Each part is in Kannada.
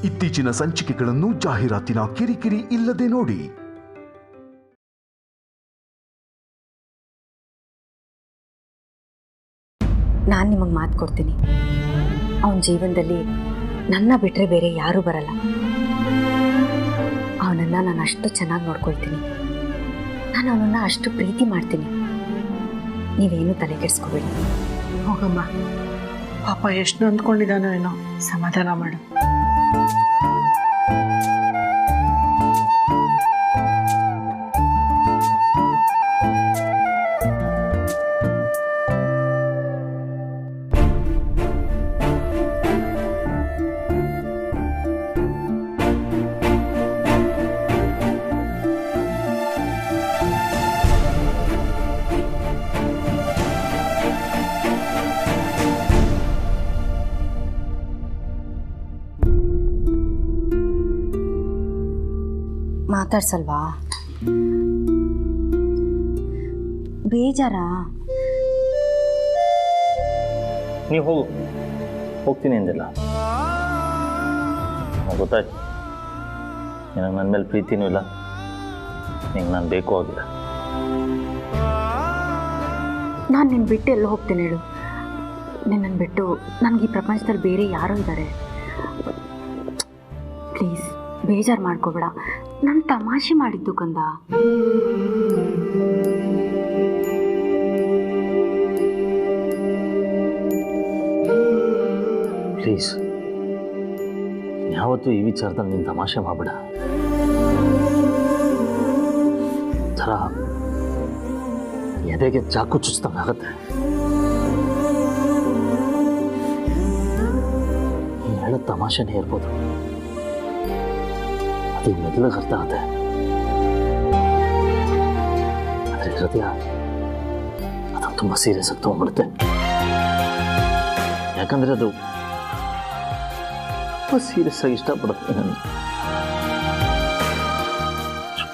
ಇತ್ತೀಚಿನ ಸಂಚಿಕೆಗಳನ್ನು ಜಾಹೀರಾತಿನ ಕಿರಿಕಿರಿ ಇಲ್ಲದೆ ನೋಡಿ. ನಾನು ನಿಮಗೆ ಮಾತು ಕೊಡ್ತೀನಿ, ಅವನ ಜೀವನದಲ್ಲಿ ನನ್ನ ಬಿಟ್ಟರೆ ಬೇರೆ ಯಾರೂ ಬರಲ್ಲ. ಅವನನ್ನು ನಾನು ಅಷ್ಟು ಚೆನ್ನಾಗಿ ನೋಡ್ಕೊಳ್ತೀನಿ, ನಾನು ಅವನನ್ನು ಅಷ್ಟು ಪ್ರೀತಿ ಮಾಡ್ತೀನಿ. ನೀವೇನು ತಲೆ ಕೆಡಿಸ್ಕೋಬೇಡಿ. ಹೋಗಮ್ಮ, ಪಾಪ ಎಷ್ಟು ಅಂದ್ಕೊಂಡಿದ್ದಾನೋ ಏನೋ, ಸಮಾಧಾನ ಮಾಡು. ಮಾತಾಡ್ಸಲ್ವಾ? ಬೇಜಾರಾ? ನೀವು ಹೋಗು, ಹೋಗ್ತೀನಿ ಅಂದಿಲ್ಲ. ಗೊತ್ತಾಯ್ತು, ನಿನಗೆ ನನ್ನ ಮೇಲೆ ಪ್ರೀತಿನೂ ಇಲ್ಲ, ನಿಂಗೆ ನಾನು ಬೇಕು ಆಗಿಲ್ಲ. ನಾನು ನಿನ್ನ ಬಿಟ್ಟು ಎಲ್ಲ ಹೋಗ್ತೇನೆ ಹೇಳು? ನಿನ್ನನ್ನು ಬಿಟ್ಟು ನನಗೆ ಈ ಪ್ರಪಂಚದಲ್ಲಿ ಬೇರೆ ಯಾರೋ ಇದ್ದಾರೆ. ಪ್ಲೀಸ್ ಬೇಜಾರು ಮಾಡ್ಕೋಬೇಡ, ನಾನು ತಮಾಷೆ ಮಾಡಿದ್ದು ಕಂದ. ಪ್ಲೀಸ್ ಯಾವತ್ತೂ ಈ ವಿಚಾರದಲ್ಲಿ ನೀನು ತಮಾಷೆ ಮಾಡಬೇಡ. ಥರ ಎದೆಗೆ ಚಾಕು ಚುಚ್ಚಿದಂಗಾಗತ್ತೆ. ನೀನು ಹೇಳೋದು ತಮಾಷೆನೇ ಇರ್ಬೋದು, ಅದು ಮೆದುಳಿಗೆ ಅರ್ಥ ಆಗುತ್ತೆ. ಆದರೆ ಹೃದಯ ಅದನ್ನು ತುಂಬ ಸೀರಿಯಸ್ ಆಗಿ ತೊಗೊಂಡ್ಬಿಡುತ್ತೆ. ಯಾಕಂದರೆ ಅದು ತುಂಬ ಸೀರಿಯಸ್ ಆಗಿ ಇಷ್ಟಪಡುತ್ತೆ ನನಗೆ.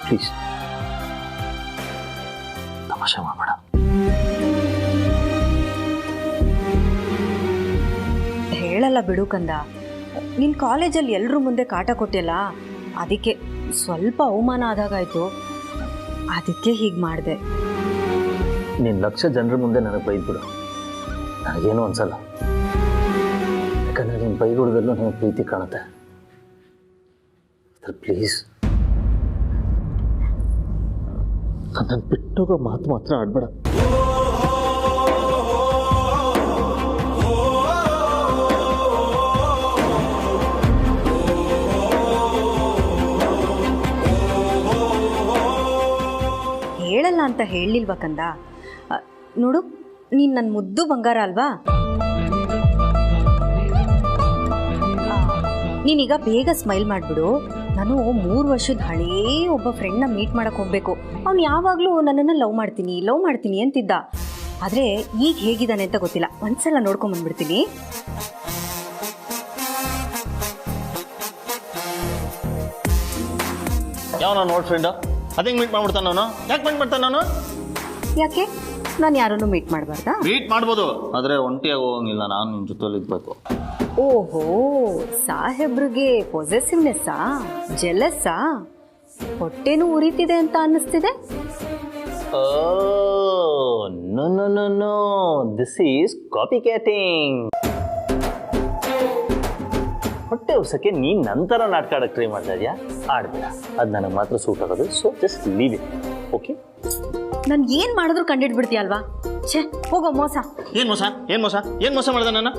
ಪ್ಲೀಸ್ ತಮಾಷೆ ಮಾಡಬೇಡ. ಹೇಳಲ್ಲ ಬಿಡು ಕಂದ, ನಿನ್ನ ಕಾಲೇಜಲ್ಲಿ ಎಲ್ಲರೂ ಮುಂದೆ ಕಾಟ ಕೊಟ್ಟಿಲ್ಲ, ಅದಕ್ಕೆ ಸ್ವಲ್ಪ ಅವಮಾನ ಆದಾಗಾಯ್ತು, ಅದಕ್ಕೆ ಹೀಗೆ ಮಾಡಿದೆ. ನೀನು ಲಕ್ಷ ಜನರ ಮುಂದೆ ನನಗೆ ಬೈದ್ಬಿಡು, ನನಗೇನು ಅನ್ಸಲ್ಲ. ಯಾಕಂದರೆ ನೀನು ಬೈಗುಳದಲ್ಲೂ ನನಗೆ ಪ್ರೀತಿ ಕಾಣುತ್ತೆ. ಪ್ಲೀಸ್ ನನ್ನನ್ನು ಬಿಟ್ಟೋಗೋ ಮಾತು ಮಾತ್ರ ಆಡ್ಬೇಡ. ಹೇಳಲ್ಲ ಅಂತ ಹೇಳಿಲ್ವ ಕಂದ? ನೋಡು, ನೀನು ನನ್ನ ಮುದ್ದು ಬಂಗಾರ ಅಲ್ವಾ? ನೀನೀಗ ಬೇಗ ಸ್ಮೈಲ್ ಮಾಡಿಬಿಡು. ನಾನು 3 ವರ್ಷದ ಹಳೇ ಒಬ್ಬ ಫ್ರೆಂಡ್ನ ಮೀಟ್ ಮಾಡೋಕ್ಕೆ ಹೋಗಬೇಕು. ಅವ್ನು ಯಾವಾಗಲೂ ನನ್ನನ್ನು ಲವ್ ಮಾಡ್ತೀನಿ ಅಂತಿದ್ದ. ಆದರೆ ಈಗ ಹೇಗಿದ್ದಾನೆ ಅಂತ ಗೊತ್ತಿಲ್ಲ, ಒಂದ್ಸಲ ನೋಡ್ಕೊಂಬಂದ್ಬಿಡ್ತೀನಿ. ಯಾವನ ನೋಡ್ ಫ್ರೆಂಡ್ ಅದೇ ಮೀಟ್ ಮಾಡ್ಬಿಡ್ತಾನ ಅವನು? ಯಾಕೆ ಮೀಟ್ ಮಾಡ್ತಾನ ಅವನು? ಯಾಕೆ ನಾನು ಯಾರನ್ನು ಮೀಟ್ ಮಾಡಬಾರ್ದಾ? ಮೀಟ್ ಮಾಡ್ಬೋದು, ಆದರೆ ಒಂಟಿಯಾಗಿ ಹೋಗಂಗಿಲ್ಲ. ನಾನು ನಿನ್ನ ಜೊತೆಲಿ ಇರ್ಬೇಕು. ಓಹೋ, ಸಾಹೇಬ್ರಿಗೆ ಪೊಸೆಸಿವ್ನೆಸ್ಸಾ, ಜೆಲಸ್ಸಾ? ಹೊಟ್ಟೆನೂ ಉರಿತಿದೆ ಅಂತ ಅನ್ನಿಸ್ತಿದೆ. No, this is copy catting. ಹೊಟ್ಟೆ ಉಸಕ್ಕೆ ನೀನು ನಂತರ ನಾಟಕ ಆಡಕ್ಕೆ ಟ್ರೈ ಮಾಡ್ತಾ ಇದೆಯಾ? ಆಡ್ಬೇಡ, ಅದು ನನಗೆ ಮಾತ್ರ ಸೂಟ್ ಆಗೋದು. So just leave it, okay? ನಾನು ಏನು ಮಾಡಿದ್ರು ಕಂಡಿಡ್ಬಿಡ್ತೀಯಲ್ವಾ? ಛೇ, ಹೋಗೋ ಮೋಸ. ಏನು ಮೋಸ ಮಾಡಿದೆ ನಾನು?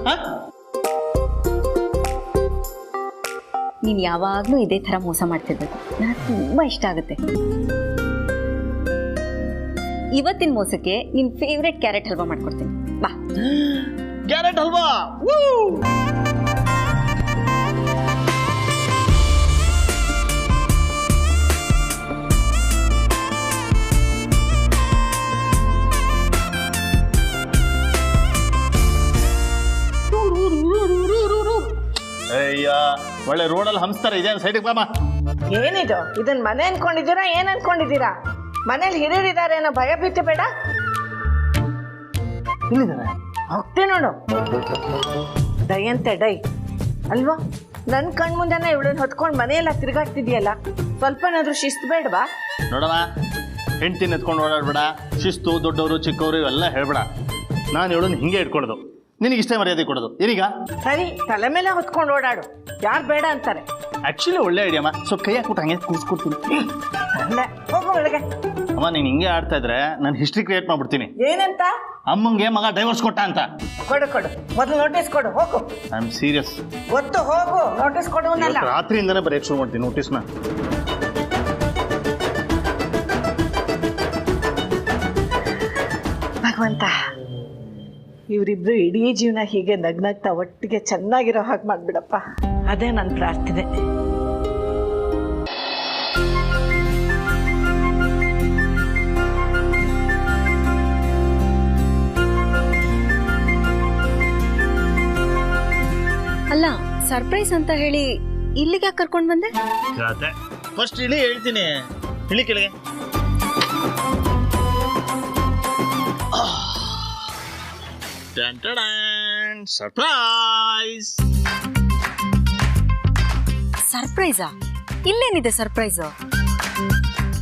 ನೀನು ಯಾವಾಗಲೂ ಇದೇ ಥರ ಮೋಸ ಮಾಡ್ತಿರ್ಬೇಕು, ನನಗೆ ತುಂಬ ಇಷ್ಟ ಆಗುತ್ತೆ. ಇವತ್ತಿನ ಮೋಸಕ್ಕೆ ನಿನ್ನ ಫೇವ್ರೆಟ್ ಕ್ಯಾರೆಟ್ ಹಲ್ವಾ ಮಾಡ್ಕೊಡ್ತೀನಿ, ಬಾ. ಕ್ಯಾರೆಟ್ ಹಲ್ವಾ? ಅಯ್ಯ, ಒಳ್ಳೆ ರೋಡಲ್ಲಿ ಹಂಸ್ತಾರೆ, ಇದೆ ಸೈಡಿಗೆ ಬಾಮ. ಏನಿದು? ಇದನ್ನ ಮನೆ ಅನ್ಕೊಂಡಿದ್ದೀರಾ, ಏನ್ ಅನ್ಕೊಂಡಿದ್ದೀರಾ? ಮನೇಲಿ ಹಿರಿಯರಿದ್ದಾರೆ ಅನ್ನೋ ಭಯ ಭೀತಿ ಬೇಡ. ಇಲ್ಲಿದ್ದಾರೆ, ಹೋಗ್ತೀನಿ ನೋಡು. ಡೈ ಅಂತೆ ಡೈ ಅಲ್ವಾ? ನನ್ನ ಕಣ್ಮುಂದೆನ ಇವಳನ್ನ ಹೊತ್ಕೊಂಡು ಮನೆಯೆಲ್ಲ ತಿರುಗಾಡ್ತಿದ್ಯಲ್ಲ, ಸ್ವಲ್ಪನಾದ್ರೂ ಶಿಸ್ತು ಬೇಡವಾ? ನೋಡಮ್ಮ, ಹೆಂಡ್ತಿನ ಎತ್ಕೊಂಡು ಓಡಾಡ್ಬೇಡ, ಶಿಸ್ತು, ದೊಡ್ಡವರು ಚಿಕ್ಕವರು ಇವೆಲ್ಲ ಹೇಳ್ಬೇಡ. ನಾನು ಇವಳನ್ನ ಹಿಂಗೆ ಇಟ್ಕೊಳೋದು, ನಿನಗಿಷ್ಟೇ ಮರ್ಯಾದೆ ಕೊಡೋದು. ಏನೀಗ ಸರಿ, ತಲೆ ಮೇಲೆ ಹೊತ್ಕೊಂಡು ಓಡಾಡು, ಯಾರು ಬೇಡ ಅಂತಾರೆ. ಆ್ಯಕ್ಚುಲಿ ಒಳ್ಳೆ ಐಡಿಯಮ್ಮ. ಸ್ವಲ್ಪ ಕೈ ಹಾಕ್ಬಿಟ್ಟು ಹಂಗೆ ಕೂರಿಸ್ಕೊಡ್ತೀನಿ. ಅಲ್ಲ, ಹೋಗು ಒಳಗೆ. ಅಮ್ಮ, ನೀನು ಹಿಂಗೆ ಆಡ್ತಾ ಇದ್ರೆ ನಾನು ಹಿಸ್ಟ್ರಿ ಕ್ರಿಯೇಟ್ ಮಾಡ್ಬಿಡ್ತೀನಿ. ಏನಂತ? ಅಮ್ಮಂಗೆ ಮಗ ಡೈವರ್ಸ್ ಕೊಟ್ಟ ಅಂತ. ಕೊಡು ಕೊಡು, ಮೊದಲು ನೋಟಿಸ್ ಕೊಡು, ಹೋಗು. I am serious. ಗೊತ್ತು, ಹೋಗು, ನೋಟಿಸ್ ಕೊಡುವನಲ್ಲ. ರಾತ್ರಿಯಿಂದನೇ ಬರೆಯಕ್ಕೆ ಶುರು ಮಾಡ್ತೀನಿ ನೋಟಿಸ್ನ. ಭಗವಂತ, ಇವರಿಬ್ರು ಇಡೀ ಜೀವನ ಹೀಗೆ ನಗ್ನಗ್ತಾ ಒಟ್ಟಿಗೆ ಚೆನ್ನಾಗಿರೋ ಹಾಗೆ ಮಾಡ್ಬಿಡಪ್ಪ, ಅದೇ ನನ್ನ ಪ್ರಾರ್ಥನೆ. ಅಲ್ಲ, ಸರ್ಪ್ರೈಸ್ ಅಂತ ಹೇಳಿ ಇಲ್ಲಿಗೆ ಯಾಕೆ ಕರ್ಕೊಂಡು ಬಂದೆ? ಫಸ್ಟ್ ಇಳಿ, ಹೇಳ್ತೀನಿ. ಇಳಿ ಕೆಳಗೆ. ಸರ್ಪ್ರೈಸ್. ಸರ್ಪ್ರೈಸಾ? ಇಲ್ಲೇನಿದೆ ಸರ್ಪ್ರೈಸು?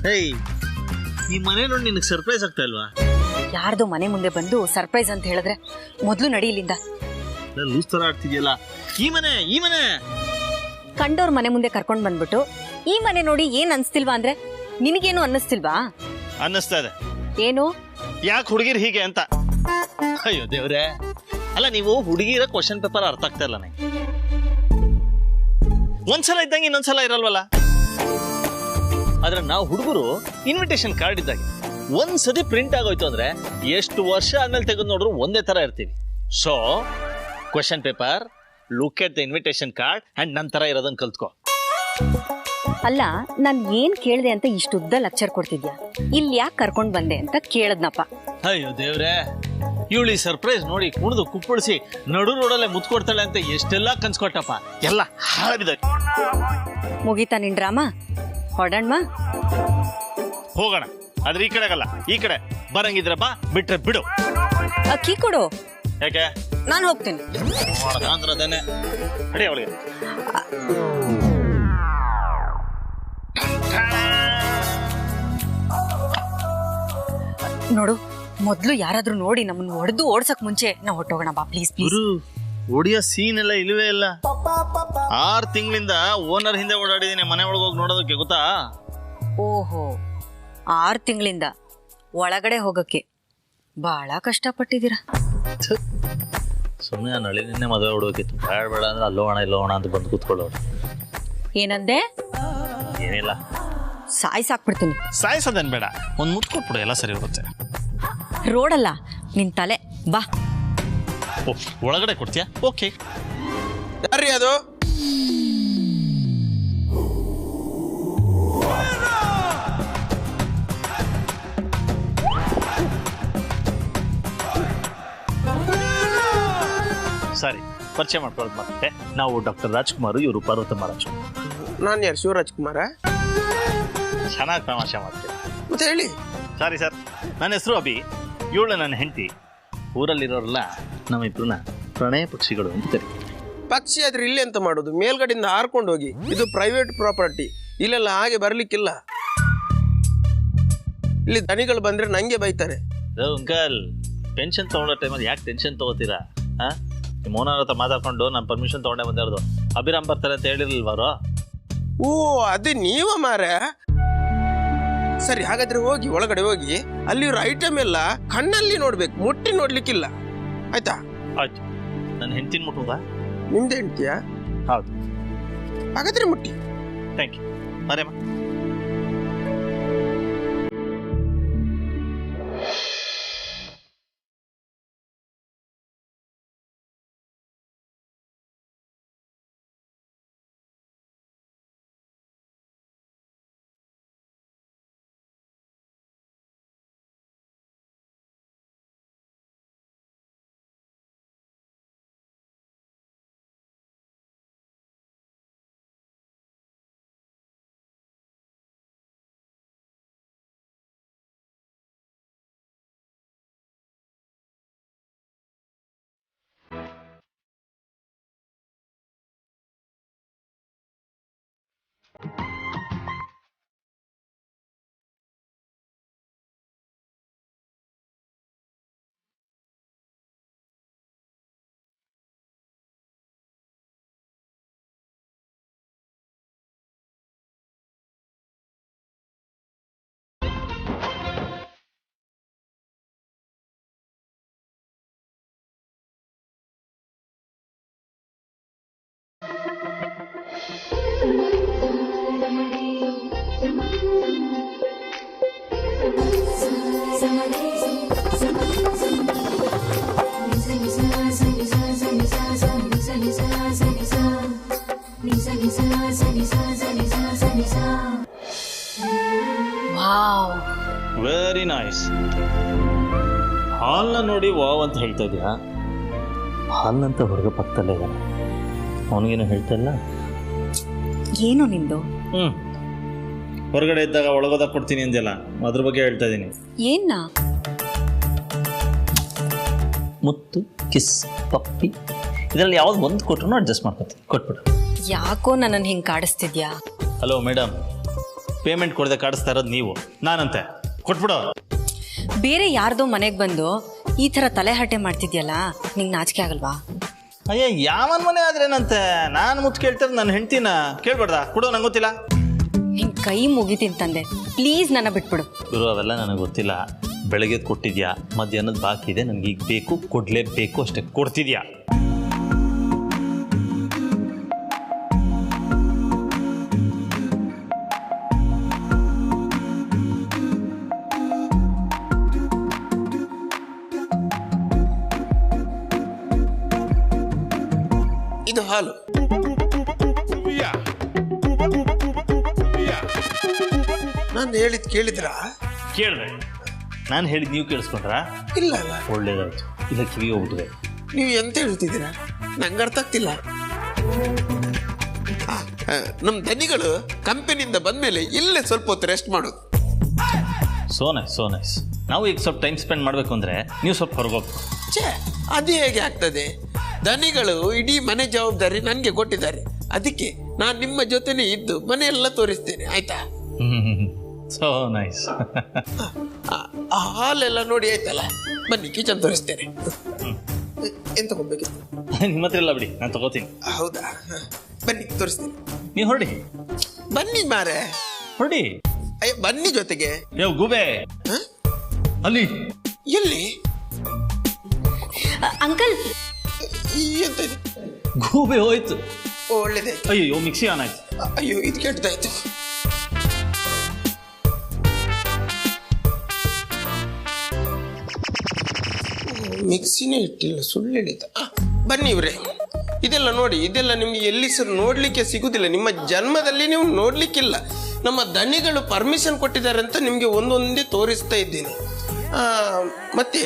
ಹೇಯ್, ಈ ಮನೆ ನೋಡಿ ನಿನಗೆ ಸರ್ಪ್ರೈಸ್ ಆಗ್ತಾ ಇಲ್ವಾ? ಯಾರ್ದೋ ಮನೆ ಮುಂದೆ ಬಂದು ಸರ್ಪ್ರೈಸ್ ಅಂತ ಹೇಳಿದ್ರೆ ಮೊದಲು ನಡಿ ಇಲ್ಲಿಂದ. ಲೂಸ್ ತರ ಆಡ್ತಿದ್ಯಲ್ಲ. ಈ ಮನೆ ಕಂಡೋರ್ ಮನೆ ಮುಂದೆ ಕರ್ಕೊಂಡು ಬಂದ್ಬಿಟ್ಟು ಈ ಮನೆ ನೋಡಿ ಏನ್ ಅನ್ಸ್ತಿಲ್ವಾ ಅಂದ್ರೆ ನಿನಗೇನು ಅನ್ನಿಸ್ತಿಲ್ವಾ? ಅನ್ನಿಸ್ತಾ ಇದೆ. ಏನು? ಯಾಕೆ ಹುಡುಗಿರ್ ಹೀಗೆ ಅಂತ. ಅಯ್ಯೋ ದೇವ್ರೆ, ಅಲ್ಲ ನೀವು ಹುಡುಗಿರ ಕ್ವಶನ್ ಪೇಪರ್ ಅರ್ಥ ಆಗ್ತಾ ಇಲ್ಲ ನಂಗೆ. ಒಂದ್ಸಲ ಇದ್ದಂಗೆ ಇನ್ನೊಂದ್ಸಲ ಇರಲ್ವಲ್ಲ. ಆದ್ರೆ ನಾವು ಹುಡುಗರು ಇನ್ವಿಟೇಷನ್ ಕಾರ್ಡ್ ಇದ್ದಾಗ ಒಂದ್ಸತಿ ಪ್ರಿಂಟ್ ಆಗೋಯ್ತು ಅಂದ್ರೆ ಎಷ್ಟು ವರ್ಷ ಆದ್ಮೇಲೆ ತೆಗೆದು ನೋಡ್ರು ಒಂದೇ ತರ ಇರ್ತೀವಿ. So question paper, look at the invitation card and ನಂತರ ಇರೋದನ್ನ ಕಲ್ತ್ಕೋ. ಅಲ್ಲ, ನಾನ್ ಏನ್ ಕೇಳ್ದೆ ಅಂತ ಇಷ್ಟುದ್ದ ಲೆಕ್ಚರ್ ಕೊಡ್ತಿದ್ಯಾ? ಇಲ್ಲಿ ಯಾಕೆ ಕರ್ಕೊಂಡ್ ಬಂದೆ ಅಂತ ಕೇಳದ್ನಪ್ಪ. ಅಯ್ಯೋ ದೇವ್ರೆ, ಇವಳು ಈ ಸರ್ಪ್ರೈಸ್ ನೋಡಿ ಕುಣಿದು ಕುಪ್ಪಳಿಸಿ ನಡು ರೋಡಲ್ಲೇ ಮುತ್ಕೊಡ್ತಾಳೆ ಅಂತ ಎಷ್ಟೆಲ್ಲ ಕನ್ಸ್ಕೊಟ್ಟಪ್ಪ. ಎಲ್ಲ ಹಾಳಾಗಿದೆ. ಮುಗೀತಾ ನಿನ್ ಡ್ರಾಮಾ? ಹೊಡಣ್ಮ, ಹೋಗೋಣ. ಆದ್ರೆ ಈ ಕಡೆಗಲ್ಲ, ಈ ಕಡೆ ಬರಂಗಿದ್ರೆ ಬಾ, ಬಿಟ್ರೆ ಬಿಡು. ಅಕ್ಕಿ ಕೊಡು. ಯಾಕೆ? ನಾನು ಹೋಗ್ತೀನಿ. ಅಂದ್ರದೇನೆ ಅಡಿ ಅವಳಿಗೆ. ನೋಡು, ಮೊದ್ಲು ಯಾರಾದ್ರೂ ನೋಡಿ ನಮ್ಮನ್ನ ಹೊಡೆದು ಓಡ್ಸಕ್ ಮುಂಚೆ ನಾವು ಹೊಟ್ಟೋಗೋಣ ಬಾ, ಪ್ಲೀಸ್ ಪ್ಲೀಸ್. ಒಡಿಯೋ ಸೀನ್ ಎಲ್ಲ ಇಲ್ವೇ ಇಲ್ಲ. 6 ತಿಂಗಳಿಂದ ಓನರ್ ಹಿಂದೆ ಓಡಾಡಿದೀನಿ ಮನೆ ಒಳಗೆ ಹೋಗಿ ನೋಡೋದಕ್ಕೆ, ಗೊತ್ತಾ? ಓಹೋ, 6 ತಿಂಗಳಿಂದ ಒಳಗಡೆ ಹೋಗಕ್ಕೆ ಬಹಳ ಕಷ್ಟಪಟ್ಟಿದ್ದೀರಾ. ಸುಮ್ಮನೆ ನಳಿ ನಿನ್ನೆ ಮದುವೆ ಹೊಡೋಕಿತ್ತು. ಬೇಡ ಬೇಡ ಅಂದ್ರೆ ಅಲ್ಲೋಣ ಇಲ್ಲೋಣ ಅಂತ ಬಂದು ಕೂತ್ಕೊಳ್ಳೋರು. ಏನಂದೆ? ಏನಿಲ್ಲ, ಸಾಯ್ಸಾಕ್ಬಿಡ್ತೀನಿ. ಸಾಯಿಸೋದೇನು ಬೇಡ, ಒಂದು ಮುತ್ತು ಕೊಟ್ಬಿಡು, ಎಲ್ಲ ಸರಿ ಹೋಗುತ್ತೆ. ರೋಡಲ್ಲ ನಿನ್ ತಲೆ, ಬಾ. ಒಳಗಡೆ ಕೊಡ್ತೀಯಾ? ಓಕೆ. ಯಾರ್ರೀ ಅದು? ಸರಿ, ಪರಿಚಯ ಮಾಡ್ಕೊಳ್ಳೋದು ಮತ್ತೆ. ನಾವು ಡಾಕ್ಟರ್ ರಾಜ್ಕುಮಾರ್, ಇವರು ಪಾರ್ವತಮ್ಮ ರಾಜ್ಕುಮಾರ್. ನಾನು ಯಾರು? ಶಿವರಾಜ್ಕುಮಾರ? ಚೆನ್ನಾಗಿ ತಮಾಷೆ ಮಾಡ್ತೀವಿ. ಮತ್ತೆ ಹೇಳಿ. ಸಾರಿ ಸರ್, ನನ್ನ ಹೆಸರು ಅಭಿ, ಇವಳು ನನ್ನ ಹೆಂಡತಿ. ಊರಲ್ಲಿರೋರೆಲ್ಲ ನಮ್ಮಿಬ್ರನ್ನ ಪ್ರಣಯ ಪಕ್ಷಿಗಳು ಅಂತ ಕರೀತಾರೆ. ಪಕ್ಷಿ ಆದ್ರೆ ಇಲ್ಲಿ ಅಂತ ಮಾಡೋದು? ಮೇಲ್ಗಡೆಯಿಂದ ಹಾರ್ಕೊಂಡು ಹೋಗಿ. ಇದು ಪ್ರೈವೇಟ್ ಪ್ರಾಪರ್ಟಿ, ಇಲ್ಲೆಲ್ಲ ಹಾಗೆ ಬರ್ಲಿಕ್ಕಿಲ್ಲ. ಇಲ್ಲಿ ದನಿಗಳು ಬಂದ್ರೆ ನಂಗೆ ಬೈತಾರೆ. ಅಂಕಲ್, ಪೆನ್ಷನ್ ತಗೊಳ್ಳೋ ಟೈಮಲ್ಲಿ ಯಾಕೆ ಟೆನ್ಷನ್ ತಗೋತೀರಾ? ನಿಮ್ಮ ಓನರ್ ಹತ್ರ ಮಾತಾಡ್ಕೊಂಡು ನಾನು ಪರ್ಮಿಷನ್ ತಗೊಂಡೇ ಬಂದಿರೋದು. ಅಭಿರಾಮ್ ಬರ್ತಾರೆ ಅಂತ ಹೇಳಿರ್ಲಿಲ್ವಾರೋ? ಓ, ಅದು ನೀವ ಮಾರ. ಸರಿ, ಹಾಗಾದ್ರೆ ಹೋಗಿ, ಒಳಗಡೆ ಹೋಗಿ. ಅಲ್ಲಿರೋ ಐಟಮ್ ಎಲ್ಲ ಕಣ್ಣಲ್ಲಿ ನೋಡ್ಬೇಕು, ಮುಟ್ಟಿ ನೋಡ್ಲಿಕ್ಕಿಲ್ಲ, ಆಯ್ತಾ? ಆಯ್ತು. ನನ್ನ ಹೆಂಡತಿನ ಮುಟ್ಟುವುದಾ? ನಿಮ್ದು ಹೆಂಡ್ತಿಯಾ? ಹೌದು. ಹಾಗಾದ್ರೆ ಮುಟ್ಟಿ. Thank you. ಬರೇಮ್ಮ. Wow, very nice. ಹಾಲ್ನ ನೋಡಿ ವಾವ್ ಅಂತ ಹೇಳ್ತಾ ಇದೆಯಾ? ಹಾಲ್ನಂತ ಹೊರಗೆ ಪಕ್ಕದಲ್ಲೇ ಇದ್ದಾನೆ, ಅವನಿಗೇನು ಹೇಳ್ತಾ ಇಲ್ಲ. ಏನು ನಿಂದು? ಹೊರಗಡೆ ಇದ್ದಾಗ ಒಳಗೋದಾಗ ಕೊಡ್ತೀನಿ ಅಂದೆಲ್ಲ, ಅದ್ರ ಬಗ್ಗೆ ಹೇಳ್ತಾ ಇದ್ದೀನಿ. ಏನ್ನ? ಮುತ್ತು, ಕಿಸ್, ಪಪ್ಪಿ, ಇದರಲ್ಲಿ ಯಾವ್ದು ಒಂದು ಕೊಟ್ಟರು ಅಡ್ಜಸ್ಟ್ ಮಾಡ್ಕೊತೀನಿ. ಕೊಟ್ಬಿಡು. ಯಾಕೋ ನನ್ನನ್ನು ಹಿಂಗೆ ಕಾಡಿಸ್ತಿದ್ಯಾ? ಹಲೋ ಮೇಡಮ್, ಪೇಮೆಂಟ್ ಕೊಡದೆ ಕಾಡಿಸ್ತಾ ಇರೋದು ನೀವು, ನಾನಂತೆ. ಕೊಟ್ಬಿಡು. ಬೇರೆ ಯಾರ್ದೋ ಮನೆಗೆ ಬಂದು ಈ ಥರ ತಲೆಹರಟೆ ಮಾಡ್ತಿದ್ಯಲ್ಲ, ನಿಂಗೆ ನಾಚಿಕೆ ಆಗಲ್ವಾ? ಅಯ್ಯ, ಯಾವನ್ ಮನೆ ಆದ್ರೇನಂತೆ? ನಾನು ಮುತ್ತು ಕೇಳ್ತಾರೆ ನನ್ನ ಹೆಂಡ್ತಿನ ಕೇಳ್ಬಾರ್ದ? ಕೊಡು, ನಂಗೆ ಗೊತ್ತಿಲ್ಲ. ನಿನ್ ಕೈ ಮುಗಿತೀನಿ ತಂದೆ, ಪ್ಲೀಸ್ ನನ್ನ ಬಿಟ್ಬಿಡು. ಗುರು, ಅವೆಲ್ಲ ನನಗೆ ಗೊತ್ತಿಲ್ಲ. ಬೆಳಗ್ಗೆ ಕೊಟ್ಟಿದ್ಯಾ, ಮಧ್ಯಾಹ್ನದ ಬಾಕಿ ಇದೆ, ನನಗೆ ಈಗ ಬೇಕು, ಕೊಡಲೇಬೇಕು ಅಷ್ಟೇ. ಕೊಡ್ತಿದ್ಯಾ? ಇದು ಹಾಲು. ನಾನು ಹೇಳಿದ್ ಕೇಳಿದ್ರಾ? ಕೇಳಿದೆ. ನಾನು ಹೇಳಿದ್ ನೀವು ಕೇಳಿಸ್ಕೊಂಡ್ರಾ? ಇಲ್ಲ ಅಲ್ಲ. ಒಳ್ಳೇದಾಯ್ತು. ಇಲ್ಲ ಕಿವಿ ಹೋಗ್ಬಿಟ್ರೆ. ನೀವು ಎಂತ ಹೇಳ್ತಿದ್ದೀರಾ? ನಂಗೆ ಅರ್ಥ ಆಗ್ತಿಲ್ಲ. ನಮ್ಮ ದನಿಗಳು ಕಂಪನಿಯಿಂದ ಬಂದ್ಮೇಲೆ ಇಲ್ಲೇ ಸ್ವಲ್ಪ ಹೊತ್ತು ರೆಸ್ಟ್ ಮಾಡೋದು. So nice. ನಾವು ಈಗ ಸ್ವಲ್ಪ ಟೈಮ್ ಸ್ಪೆಂಡ್ ಮಾಡಬೇಕು ಅಂದರೆ ನೀವು ಸ್ವಲ್ಪ ಹೊರಗೋಗ್ಬೇಕು. ಛೇ, ಅದು ಹೇಗೆ ಆಗ್ತದೆ? ದನಿಗಳು ಇಡೀ ಮನೆ ಜವಾಬ್ದಾರಿ ನನಗೆ ಕೊಟ್ಟಿದ್ದಾರೆ. ಅದಕ್ಕೆ ನಾನು ನಿಮ್ಮ ಜೊತೆನೇ ಇದ್ದು ಮನೆಯೆಲ್ಲ ತೋರಿಸ್ತೇನೆ, ಆಯ್ತಾ? So nice. ಆ ಹಾಲೆಲ್ಲ ನೋಡಿ ಆಯ್ತಲ್ಲ, ಬನ್ನಿ ಕಿಚನ್ ತೋರಿಸ್ತೇನೆ. ಎಂತ ಕೊಡ್ಬೇಕಿತ್ತು? ನಿಮ್ಮ ಹತ್ರ ಇಲ್ಲ ಬಿಡಿ, ನಾನು ತಗೋತೀನಿ. ಹೌದಾ? ಬನ್ನಿ ತೋರಿಸ್ತೇನೆ. ನೀವು ಹೊರಡಿ. ಬನ್ನಿ ಮಾರೆ, ಹೊರಡಿ. ಅಯ್ಯ ಬನ್ನಿ ಜೊತೆಗೆ. ಗೂಬೆ ಅಲ್ಲಿ ಎಲ್ಲಿ? ಅಂಕಲ್, ಎಂತ ಇದು? ಗೂಬೆ ಹೋಯ್ತು. ಒಳ್ಳೇದಾಯ್ತು. ಅಯ್ಯೋ, ಮಿಕ್ಸಿ ಆನ್ ಆಯ್ತು. ಅಯ್ಯೋ, ಇದು ಕೆಟ್ಟದಾಯ್ತು. ಮಿಕ್ಸಿನೇ ಇಟ್ಟಿಲ್ಲ, ಸುಳ್ಳು ಹೇಳಿದ. ಬನ್ನಿ ಇವ್ರೆ, ಇದೆಲ್ಲ ನೋಡಿ. ಇದೆಲ್ಲ ನಿಮ್ಗೆ ಎಲ್ಲಿ ಸರ್ ನೋಡ್ಲಿಕ್ಕೆ ಸಿಗುದಿಲ್ಲ. ನಿಮ್ಮ ಜನ್ಮದಲ್ಲಿ ನೀವು ನೋಡ್ಲಿಕ್ಕಿಲ್ಲ. ನಮ್ಮ ದನಿಗಳು ಪರ್ಮಿಷನ್ ಕೊಟ್ಟಿದ್ದಾರೆ ಅಂತ ನಿಮಗೆ ಒಂದೊಂದೇ ತೋರಿಸ್ತಾ ಇದ್ದೀನಿ. ಮತ್ತೆ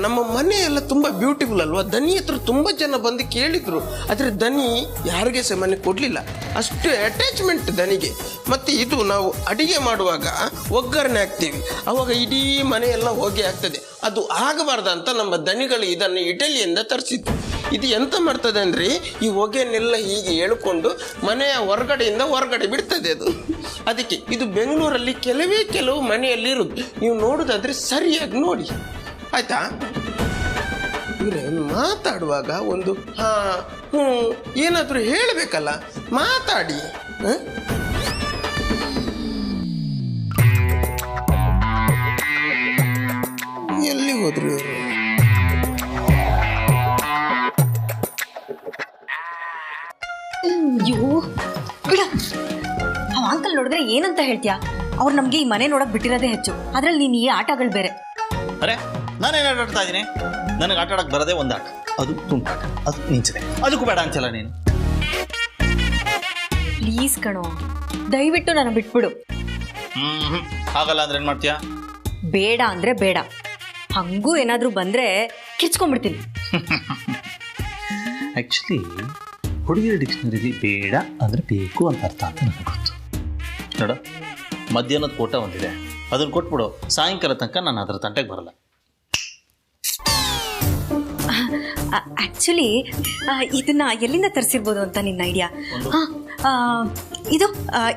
ನಮ್ಮ ಮನೆ ಎಲ್ಲ ತುಂಬ ಬ್ಯೂಟಿಫುಲ್ ಅಲ್ವಾ? ದನಿ ಹತ್ರ ತುಂಬ ಜನ ಬಂದು ಕೇಳಿದ್ರು, ಆದರೆ ದನಿ ಯಾರಿಗೆ ಸಹ ಮನೆ ಕೊಡಲಿಲ್ಲ. ಅಷ್ಟು ಅಟ್ಯಾಚ್ಮೆಂಟ್ ದನಿಗೆ. ಮತ್ತು ಇದು ನಾವು ಅಡಿಗೆ ಮಾಡುವಾಗ ಒಗ್ಗರಣೆ ಹಾಕ್ತೀವಿ, ಅವಾಗ ಇಡೀ ಮನೆಯೆಲ್ಲ ಹೊಗೆ ಆಗ್ತದೆ. ಅದು ಆಗಬಾರ್ದಂತ ನಮ್ಮ ದನಿಗಳು ಇದನ್ನು ಇಟಲಿಯಿಂದ ತರಿಸಿದ್ದು. ಇದು ಎಂತ ಮಾಡ್ತದೆ ಅಂದರೆ, ಈ ಹೊಗೆನೆಲ್ಲ ಹೀಗೆ ಎಳ್ಕೊಂಡು ಮನೆಯ ಹೊರಗಡೆ ಬಿಡ್ತದೆ ಅದು. ಅದಕ್ಕೆ ಇದು ಬೆಂಗಳೂರಲ್ಲಿ ಕೆಲವು ಮನೆಯಲ್ಲಿ ಇರುವುದು. ನೀವು ನೋಡೋದಾದ್ರೆ ಸರಿಯಾಗಿ ನೋಡಿ, ಆಯ್ತಾ? ಇವರೇ ಮಾತಾಡುವಾಗ ಒಂದು ಏನಾದರೂ ಹೇಳಬೇಕಲ್ಲ, ಮಾತಾಡಿ. ಎಲ್ಲಿ ಹೋದ್ರು ಇವರು? ಅಯ್ಯೋ ಬಿಡ. ಅಂಕಲ್ ನೋಡಿದ್ರೆ ಏನಂತ ಹೇಳ್ತೀಯಾ? ಅವ್ರು ನಮ್ಗೆ ಈ ಮನೆ ನೋಡಕ್ ಬಿಟ್ಟಿರೋದೇ ಹೆಚ್ಚು, ಅದ್ರಲ್ಲಿ ನೀನು ಈ ಆಟಗಳು ಬೇರೆ. ಅರೆ, ನಾನೇನು ಆಟ ಆಡ್ತಾ ಇದ್ದೀನಿ? ನನಗೆ ಆಟ ಆಡಕ್ಕೆ ಬರೋದೇ ಒಂದು ಆಟ, ಅದು ತುಂಟಾಟ. ಅದು ನಿಂಚಿದೆ, ಅದಕ್ಕೂ ಬೇಡ ಅಂತಲ್ಲ ನೀನು. ಪ್ಲೀಸ್ ಕಣೋ, ದಯವಿಟ್ಟು ನಾನು ಬಿಟ್ಬಿಡು. ಹಾಗಲ್ಲ ಅಂದ್ರೆ ಏನು ಮಾಡ್ತೀಯಾ? ಬೇಡ ಅಂದ್ರೆ ಬೇಡ. ಹಂಗೂ ಏನಾದರೂ ಬಂದ್ರೆ ಕಿಚ್ಕೊಂಡ್ಬಿಡ್ತೀನಿ. ಆ್ಯಕ್ಚುಲಿ ಹುಡುಗಿಯರ ಡಿಕ್ಷನರಿಲಿ ಬೇಡ ಅಂದರೆ ಬೇಕು ಅಂತ ಅರ್ಥ ಅಂತ ನನಗೆ ಗೊತ್ತು. ನೋಡ, ಮಧ್ಯಾಹ್ನದ ಕೋಟ ಒಂದಿದೆ, ಅದನ್ನು ಕೊಟ್ಬಿಡು. ಸಾಯಂಕಾಲ ತನಕ ನಾನು ಅದರ ತಂಟೆಗೆ ಬರಲ್ಲ. ಆ್ಯಕ್ಚುಲಿ ಇದನ್ನ ಎಲ್ಲಿಂದ ತರಿಸಿರ್ಬೋದು ಅಂತ ನಿನ್ನ ಐಡಿಯಾ? ಇದು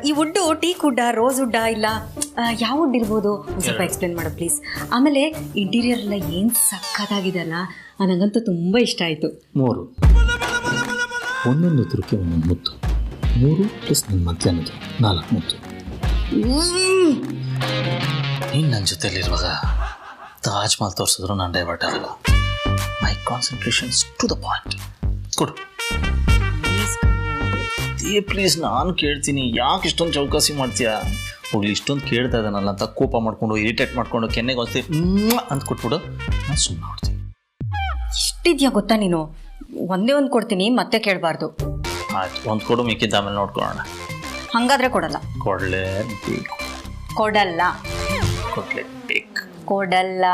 ಈ ವುಡ್ಡು ಟೀಕ್ ವುಡ್ಡಾ ರೋಸ್ ವುಡ್ಡಾ ಇಲ್ಲ ಯಾವ ವುಡ್ ಇರ್ಬೋದು ಒಂದು ಸ್ವಲ್ಪ ಎಕ್ಸ್ಪ್ಲೇನ್ ಮಾಡು ಪ್ಲೀಸ್. ಆಮೇಲೆ ಇಂಟೀರಿಯರ್ ಎಲ್ಲ ಏನು ಸಕ್ಕತ್ತಾಗಿದೆ ಅಲ್ಲ, ನನಗಂತೂ ತುಂಬ ಇಷ್ಟ ಆಯಿತು. 3 ಒಂದೊಂದು ಉತ್ತರಕ್ಕೆ ಒಂದೊಂದು ಮುತ್ತು, 3 ಪ್ಲಸ್ ನನ್ನ ಮಧ್ಯಾಹ್ನದ್ದು 4 ಮುತ್ತು. ನೀನು ನನ್ನ ಜೊತೆಲಿರುವಾಗ ತಾಜ್ ಮಹಲ್ ತೋರಿಸಿದ್ರು ನಾನು ಡೈವರ್ಟ್ ಆಗಲ್ಲ. ಮೈ ಕಾನ್ಸಂಟ್ರೇಷನ್ಸ್ ಟು ದ ಪಾಯಿಂಟ್. ಕೊಡು ಪ್ಲೀಸ್, ನಾನು ಕೇಳ್ತೀನಿ. ಯಾಕೆ ಇಷ್ಟೊಂದು ಚೌಕಾಸಿ ಮಾಡ್ತೀಯಾ? ಹೋಗ್ಲಿ, ಇಷ್ಟೊಂದು ಕೇಳ್ತಾ ಇದ್ದಾನಲ್ಲ ಅಂತ ಕೋಪ ಮಾಡ್ಕೊಂಡು ಇರಿಟೇಟ್ ಮಾಡ್ಕೊಂಡು ಕೆನ್ನೆಗೆ ಒಂದ್ಸತಿ ಅಂತ ಕೊಟ್ಬಿಡು, ನಾನು ಸುಮ್ಮನೆ ಮಾಡ್ತೀನಿ. ಇಷ್ಟಿದ್ಯಾ ಗೊತ್ತಾ ನೀನು? ಒಂದೇ ಒಂದು ಕೊಡ್ತೀನಿ, ಮತ್ತೆ ಕೇಳಬಾರ್ದು. ಆಯ್ತು, ಒಂದು ಕೊಡು, ಮಿಕ್ಕಿದ್ದ ಆಮೇಲೆ ನೋಡ್ಕೊಳ್ಳೋಣ. ಹಾಗಾದ್ರೆ ಕೊಡಲ್ಲ. ಕೊಡಲೇಬೇಕು. ಕೊಡಲ್ಲ. ಕೊಡಲೇಬೇಕು. ಕೊಡಲ್ಲ.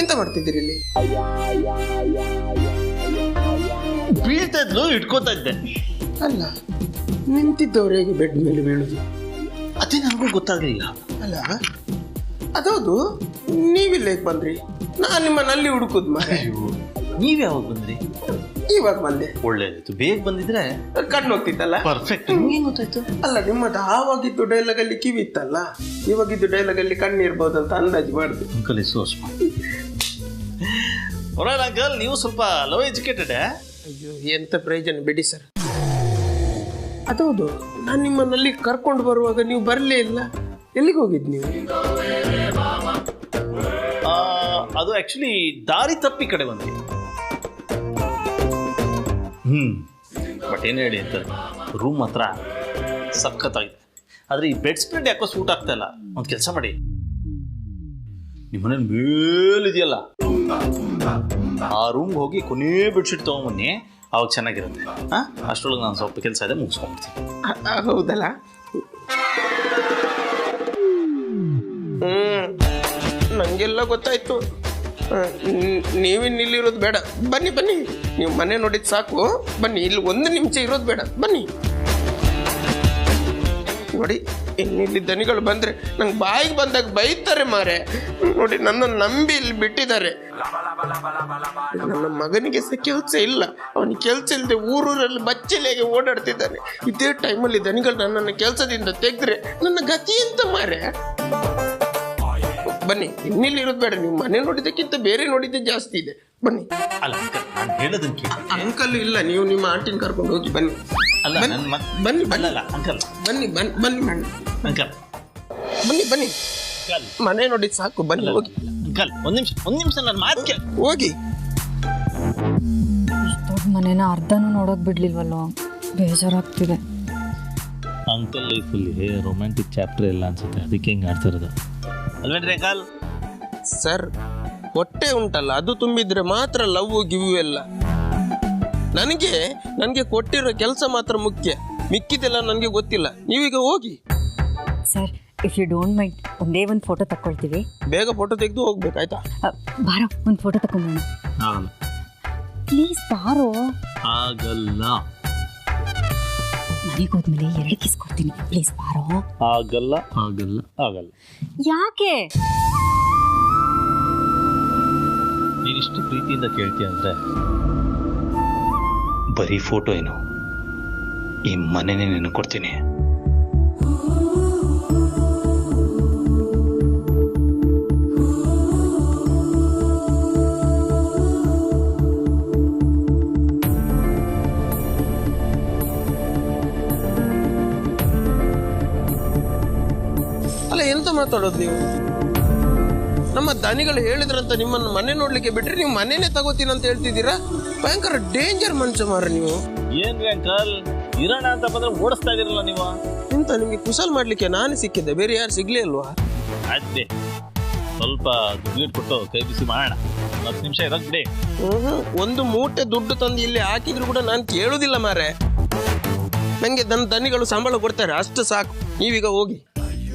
ಎಂತ ಮಾಡ್ತಿದ್ದೀರಿ ಇಲ್ಲಿ? ಬೀಳ್ತಾ ಇದ್ಲು, ಇಟ್ಕೋತಾ ಇದ್ದೆ. ಅಲ್ಲ, ನಿಂತಿದ್ದವ್ರು ಹೇಗೆ ಬೆಡ್ ಮೇಲೆ ಬೀಳುದು? ಅದೇ ನನಗೂ ಗೊತ್ತಾಗಲಿಲ್ಲ. ಅಲ್ಲ, ಅದೌದು, ನೀವಿಲ್ಲ ಬಂದ್ರಿ? ನಾನು ನಿಮ್ಮನ್ನಲ್ಲಿ ಹುಡುಕುದು ಮಾರೆ. ನೀವ್ ಯಾವಾಗ ಬಂದ್ರಿ? ಇವಾಗ ಬಂದೆ. ಒಳ್ಳೇದಾಯ್ತು, ಬೇಗ ಬಂದಿದ್ರೆ ಕಣ್ಣು ಹೋಗ್ತಿತ್ತಲ್ಲ. ಪರ್ಫೆಕ್ಟ್. ನಿಮ್ಗೆ ಗೊತ್ತಾಯ್ತು? ಅಲ್ಲ, ನಿಮ್ಮದು ಆವಾಗಿದ್ದು ಡೈಲಾಗ್ ಅಲ್ಲಿ ಕಿವಿ ಇತ್ತಲ್ಲ, ಇವಾಗಿದ್ದು ಡೈಲಾಗ್ ಅಲ್ಲಿ ಕಣ್ಣು ಇರ್ಬೋದು ಅಂತ ಅಂದಾಜು ಮಾಡಿದೆ. ಅಂಕಲ್ ಅಂಕಲ್, ನೀವು ಸ್ವಲ್ಪ ಲವ್ ಎಜುಕೇಟೆಡ್. ಅಯ್ಯೋ, ಎಂತ ಪ್ರಯೋಜನ ಬಿಡಿ ಸರ್. ಅದೌದು, ನಾನು ನಿಮ್ಮನ್ನಲ್ಲಿ ಕರ್ಕೊಂಡು ಬರುವಾಗ ನೀವು ಬರಲೇ ಇಲ್ಲ. ಎಲ್ಲಿಗೆ ಹೋಗಿದ್ ನೀವು? ಅದು ಆಕ್ಚುಲಿ ದಾರಿ ತಪ್ಪಿ ಕಡೆ ಬಂದ್ವಿ. ಬಟ್ ಏನು ಹೇಳಿ ಅಂತ, ರೂಮ್ ಹತ್ರ ಸಖತ್ತಾಗಿದೆ. ಆದರೆ ಈ ಬೆಡ್ ಸ್ಪ್ರೆಡ್ ಯಾಕೋ ಸೂಟ್ ಆಗ್ತಾ ಇಲ್ಲ. ಒಂದು ಕೆಲಸ ಮಾಡಿ, ನಿಮ್ಮನೇಲಿ ಮೇಲಿದೆಯಲ್ಲ ಆ ರೂಮ್ಗೆ ಹೋಗಿ ಕೊನೆ ಬೆಡ್ಶೀಟ್ ತೊಗೊಂಬನ್ನಿ, ಅವಾಗ ಚೆನ್ನಾಗಿರುತ್ತೆ. ಅಷ್ಟರೊಳಗೆ ನಾನು ಸ್ವಲ್ಪ ಕೆಲಸ ಇದೆ, ಮುಗಿಸ್ಕೊಂಡ್ಬಿಡ್ತೀನಿ. ಹೌದಲ್ಲ? ನಂಗೆಲ್ಲ ಗೊತ್ತಾಯ್ತು. ನೀವಿನ್ನಿಲ್ಲಿರೋದು ಬೇಡ, ಬನ್ನಿ ಬನ್ನಿ. ನೀವು ಮನೆ ನೋಡಿದ್ ಸಾಕು, ಬನ್ನಿ. ಇಲ್ಲಿ 1 ನಿಮಿಷ ಇರೋದು ಬೇಡ, ಬನ್ನಿ. ನೋಡಿ, ಇನ್ನಿಲ್ಲಿ ದನಿಗಳು ಬಂದ್ರೆ ನಂಗೆ ಬಾಯಿಗೆ ಬಂದಾಗ ಬೈತಾರೆ ಮಾರೆ. ನೋಡಿ, ನನ್ನ ನಂಬಿ ಇಲ್ಲಿ ಬಿಟ್ಟಿದ್ದಾರೆ. ನನ್ನ ಮಗನಿಗೆ ಸಹ ಕೆಲಸ ಇಲ್ಲ, ಅವನಿಗೆ ಕೆಲಸ ಇಲ್ಲದೆ ಊರೂರಲ್ಲಿ ಬಚ್ಚಲೆಗೆ ಓಡಾಡ್ತಿದ್ದಾನೆ. ಇದೇ ಟೈಮಲ್ಲಿ ದನಿಗಳು ನನ್ನನ್ನು ಕೆಲಸದಿಂದ ತೆಗೆದ್ರೆ ನನ್ನ ಗತಿ ಎಂತ ಮಾರೆ? ಬನ್ನಿ, ಇನ್ನಿಲ್ಲಿ ಇರೋದು ಬೇಡ. ನೀವು ಮನೆ ನೋಡಿದ್ದಕ್ಕಿಂತ ಬೇರೆ ನೋಡಿದ್ದೆ ಜಾಸ್ತಿ ಇದೆ, ಬನ್ನಿ. ಅಲ್ಲ, ನಾನು ಹೇಳೋದನ್ನ ಕೇಳಿ. ಅಂಕಲ್ ಇಲ್ಲ, ನೀವು ನಿಮ್ಮ ಆಂಟಿನ ಕರ್ಕೊಂಡು ಹೋಗಿ ಬನ್ನಿ. ಅಲ್ಲ, ಬನ್ನಿ ಬನ್ನಿ ಅಂಕಲ್, ಬನ್ನಿ ಬನ್ನಿ ಬನ್ನಿ ಅಂಕಲ್, ಬನ್ನಿ ಬನ್ನಿ. ಮನೆ ನೋಡಿ ಸಾಕು, ಬನ್ನಿ ಹೋಗಿ. ಅಂಕಲ್, ಒಂದು ನಿಮಿಷ ನನ್ನ ಮಾತು ಹೋಗಿ. ದೊಡ್ಡ ಮನೇನ ಅರ್ಧನೂ ನೋಡೋಕೆ ಬಿಡ್ಲಿಲ್ವಲ್ಲೋ, ಬೇಜಾರಾಗ್ತಿದೆ. ಅಂಕಲ್ ಲೈಫಲ್ಲಿ ರೊಮ್ಯಾಂಟಿಕ್ ಚಾಪ್ಟರ್ ಇಲ್ಲ ಅನ್ಸುತ್ತೆ, ಅದಕ್ಕೆ ಹಿಂಗೆ ಆಡ್ತಿರೋದು ಅಲ್ವೇನ್ರಿ ಅಂಕಲ್? ಸರ್, ಹೊಟ್ಟೆ ಉಂಟಲ್ಲ, ಅದು ತುಂಬಿದ್ರೆ ಮಾತ್ರ ಲವ್ ಗಿವ್ ಎಲ್ಲ. ನನಗೆ ಕೊಟ್ಟಿರೋ ಕೆಲಸ ಮಾತ್ರ ಮುಖ್ಯ, ಮಿಕ್ಕಿದೆಲ್ಲ ನನಗೆ ಗೊತ್ತಿಲ್ಲ. ನೀವೀಗ ಹೋಗಿ. Sir, if you don't mind, ಒಂದೇ ಒಂದು ಫೋಟೋ ತಕ್ಕೊಳ್ತೀವಿ. ಬೇಗ ಫೋಟೋ ತೆಗೆದು ಹೋಗ್ಬೇಕಾಯ್ತಾ? ಬಾರೋ, ಒಂದು ಫೋಟೋ ತಗೊಂಬೋಣ. ಪ್ಲೀಸ್ ಬಾರೋ. ಆಗಲ್ಲ. ಮನೆಗೆ ಹೋದ್ಮೇಲೆ 2 ಕಿಸ್ ಕೊಡ್ತೀನಿ, ಪ್ಲೀಸ್ ಬಾರೋ. ಆಗಲ್ಲ ಆಗಲ್ಲ ಆಗಲ್ಲ. ಯಾಕೆ ನೀನಿಷ್ಟು ಪ್ರೀತಿಯಿಂದ ಕೇಳ್ತೀಯ ಅಂದ್ರೆ ಬರೀ ಫೋಟೋ ಏನು, ಈ ಮನೆನೇ ನಿನಗೆ ಕೊಡ್ತೀನಿ. ಅಲ್ಲ, ಎಂತ ಮಾತಾಡೋದು ನೀವು? ನಮ್ಮ ದನಿಗಳು ಹೇಳಿದ್ರಂತ ನಿಮ್ಮನ್ನು ಮನೆ ನೋಡ್ಲಿಕ್ಕೆ ಬಿಟ್ರೆ ನೀವು ಮನೆನೇ ತಗೋತೀನಿ ಅಂತ ಹೇಳ್ತಿದ್ದೀರಾ? ಭಯಂಕರ ಡೇಂಜರ್ ಮನುಷ್ಯ ಮಾರ ನೀವು. ಏನ್ರಿ ಅಂಕಲ್, ಇರೋಣ ಅಂತ ಬಂದ್ರೆ ಓಡಿಸ್ತಾ ಇದೀರಲ್ಲ ನೀವು. ಇಂತ ನಿಮ್ಗೆ ಕುಶಲ್ ಮಾಡ್ಲಿಕ್ಕೆ ನಾನು ಸಿಕ್ಕಿದ್ದೆ, ಬೇರೆ ಯಾರು ಸಿಗ್ಲೇ ಅಲ್ವಾ? ಆಯ್ತು, ಸ್ವಲ್ಪ ದುಡ್ಡು ಕೊಟ್ಟು ಕೈ ಬಿಸಿ ಮಾಡೋಣ. 10 ನಿಮಿಷ ಇರೋಕ್ ಬಿಡಿ. ಒಂದು ಮೂಟೆ ದುಡ್ಡು ತಂದು ಇಲ್ಲಿ ಹಾಕಿದ್ರು ಕೂಡ ನಾನು ಕೇಳುದಿಲ್ಲ ಮಾರೆ. ನಂಗೆ ನನ್ನ ದನಿಗಳು ಸಂಬಳ ಕೊಡ್ತಾರೆ, ಅಷ್ಟು ಸಾಕು. ನೀವೀಗ ಹೋಗಿ.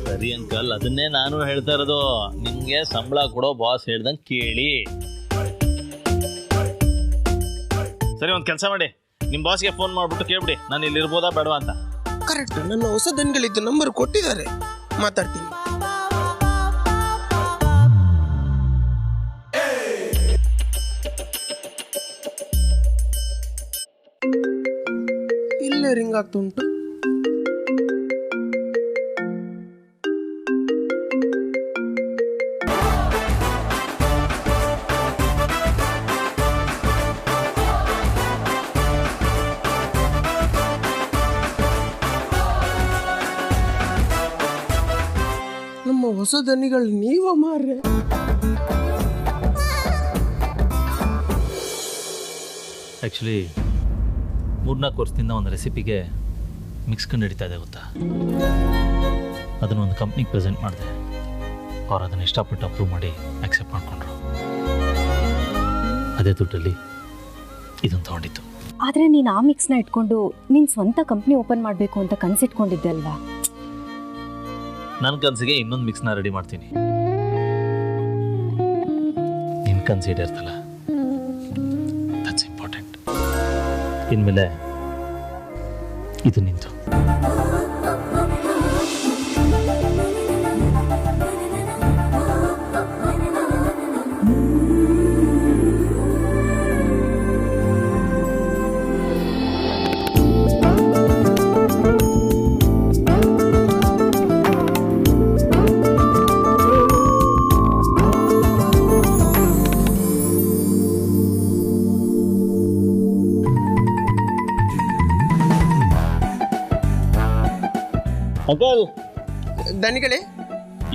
ಸರಿ ಅಂಕಲ್, ಅದನ್ನೇ ನಾನು ಹೇಳ್ತಾ ಇರೋದು. ನಿಮ್ಗೆ ಸಂಬಳ ಕೊಡೋ ಬಾಸ್ ಹೇಳ್ದಂಗೆ ಕೇಳಿ. ಸರಿ, ಒಂದು ಕೆಲಸ ಮಾಡಿ, ನಿಮ್ಮ ಬಾಸ್ಗೆ ಫೋನ್ ಮಾಡ್ಬಿಟ್ಟು ಕೇಳ್ಬಿಡಿ ನಾನು ಇಲ್ಲಿ ಇರ್ಬೋದಾ ಬೇಡವಾ ಅಂತ. ಕರೆಕ್ಟ್, ನನ್ನ ಹೊಸ ದನಿಗಳಿದ್ದು ನಂಬರ್ ಕೊಟ್ಟಿದ್ದಾರೆ, ಮಾತಾಡ್ತೀನಿ. ರಿಂಗ್ ಆಗ್ತಾ ಉಂಟು. ನಮ್ಮ ಹೊಸ ದನಿಗಳು ನೀವ ಮಾರ್ರೆ. ಆ್ಯಕ್ಚುಲಿ 3-4 ವರ್ಷದಿಂದ ಒಂದು ರೆಸಿಪಿಗೆ ಮಿಕ್ಸ್ ಕಂಡು ಹಿಡಿತಾ ಇದೆ ಗೊತ್ತಾ. ಅದನ್ನು ಒಂದು ಕಂಪ್ನಿಗೆ ಪ್ರೆಸೆಂಟ್ ಮಾಡಿದೆ. ಅವ್ರು ಅದನ್ನು ಇಷ್ಟಪಟ್ಟು ಅಪ್ರೂವ್ ಮಾಡಿ ಆಕ್ಸೆಪ್ಟ್ ಮಾಡಿಕೊಂಡ್ರು. ಅದೇ ದುಡ್ಡಲ್ಲಿ ಇದನ್ನು ತೊಗೊಂಡಿತ್ತು. ಆದರೆ ನೀನು ಆ ಮಿಕ್ಸ್ನ ಇಟ್ಕೊಂಡು ನಿನ್ನ ಸ್ವಂತ ಕಂಪ್ನಿ ಓಪನ್ ಮಾಡಬೇಕು ಅಂತ ಕನಸಿಟ್ಕೊಂಡಿದ್ದೆ ಅಲ್ವಾ? ನನ್ನ ಕನಸಿಗೆ ಇನ್ನೊಂದು ಮಿಕ್ಸ್ನ ರೆಡಿ ಮಾಡ್ತೀನಿ. ನಿನ್ನ ಕನಸು ಈಡೇರ್ತಲ್ಲ, ದಟ್ಸ್ ಇಂಪಾರ್ಟೆಂಟ್. ಇನ್ಮೇಲೆ ಇದು ನಿಂತು. ಅಂಕಲ್, ದನಿಗಳೇ,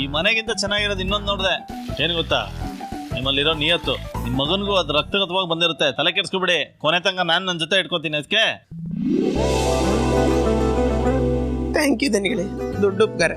ಈ ಮನೆಗಿಂತ ಚೆನ್ನಾಗಿರೋದು ಇನ್ನೊಂದು ನೋಡಿದೆ. ಏನು ಗೊತ್ತಾ, ನಿಮ್ಮಲ್ಲಿರೋ ನಿಯತ್ತು ನಿಮ್ಮ ಮಗನಿಗೂ ಅದು ರಕ್ತಗತವಾಗಿ ಬಂದಿರುತ್ತೆ. ತಲೆ ಕೆಡಿಸ್ಕೊಬಿಡಿ. ಕೊನೆ ತನಕ ನಾನು ನನ್ನ ಜೊತೆ ಇಟ್ಕೋತೀನಿ. ಅದಕ್ಕೆ ಥ್ಯಾಂಕ್ ಯು ದನಿಗಳೇ, ದೊಡ್ಡ ಉಪಕಾರ.